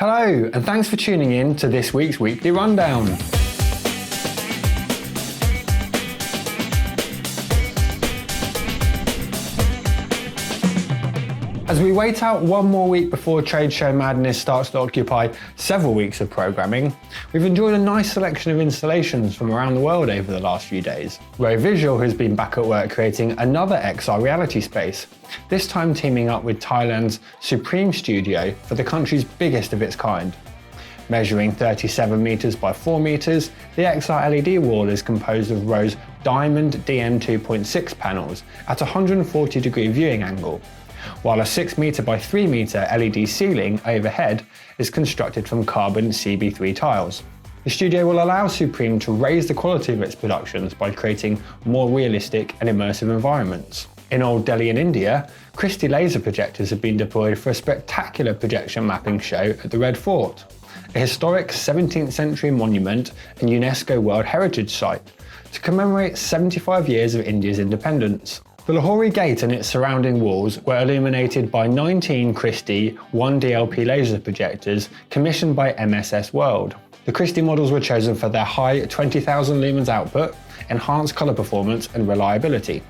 Hello, and thanks for tuning in to this week's Weekly Rundown. As we wait out one more week before trade show madness starts to occupy several weeks of programming, we've enjoyed a nice selection of installations from around the world over the last few days. ROE Visual has been back at work creating another XR reality space, this time teaming up with Thailand's Supreme Studio for the country's biggest of its kind. Measuring 37 meters by 4 meters, the XR LED wall is composed of rows diamond DM2.6 panels at a 140-degree viewing angle, while a 6 meter by 3 meter LED ceiling overhead is constructed from carbon CB3 tiles. The studio will allow Supreme to raise the quality of its productions by creating more realistic and immersive environments. In Old Delhi in India, Christie laser projectors have been deployed for a spectacular projection mapping show at the Red Fort, a historic 17th century monument and UNESCO World Heritage Site, to commemorate 75 years of India's independence. The Lahori Gate and its surrounding walls were illuminated by 19 Christie 1DLP laser projectors commissioned by MSS World. The Christie models were chosen for their high 20,000 lumens output, enhanced colour performance and reliability.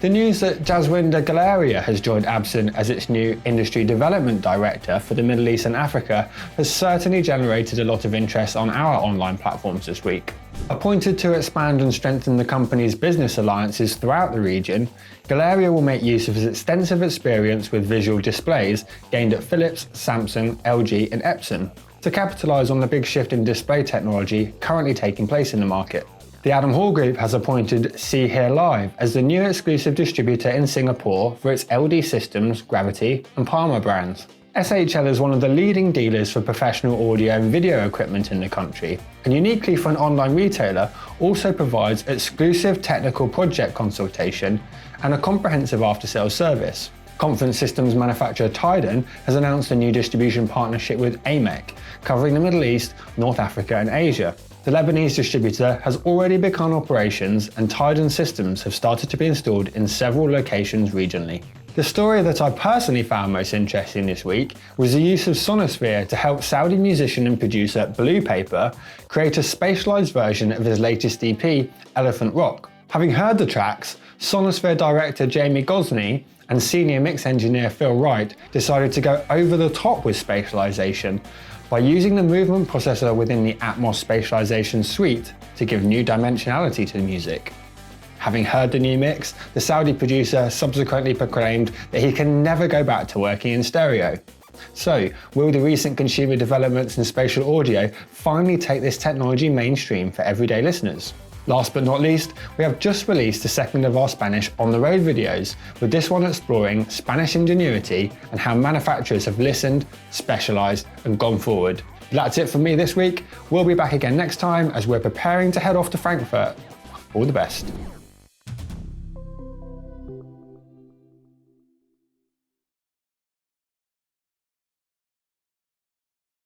The news that Jaswinder Galeria has joined Absen as its new Industry Development Director for the Middle East and Africa has certainly generated a lot of interest on our online platforms this week. Appointed to expand and strengthen the company's business alliances throughout the region, Galeria will make use of his extensive experience with visual displays gained at Philips, Samsung, LG and Epson to capitalise on the big shift in display technology currently taking place in the market. The Adam Hall Group has appointed See Here Live as the new exclusive distributor in Singapore for its LD Systems, Gravity and Palmer brands. SHL is one of the leading dealers for professional audio and video equipment in the country, and uniquely for an online retailer, also provides exclusive technical project consultation and a comprehensive after-sales service. Conference systems manufacturer Tidon has announced a new distribution partnership with AMEC, covering the Middle East, North Africa and Asia. The Lebanese distributor has already begun operations and Tidon systems have started to be installed in several locations regionally. The story that I personally found most interesting this week was the use of Sonosphere to help Saudi musician and producer BluePaper create a spatialized version of his latest EP, Elephant Rock. Having heard the tracks, Sonosphere director Jamie Gosney and senior mix engineer Phil Wright decided to go over the top with spatialization by using the movement processor within the Atmos spatialization suite to give new dimensionality to the music. Having heard the new mix, the Saudi producer subsequently proclaimed that he can never go back to working in stereo. So, will the recent consumer developments in spatial audio finally take this technology mainstream for everyday listeners? Last but not least, we have just released the second of our Spanish on the road videos, with this one exploring Spanish ingenuity and how manufacturers have listened, specialised and gone forward. That's it from me this week. We'll be back again next time as we're preparing to head off to Frankfurt. All the best.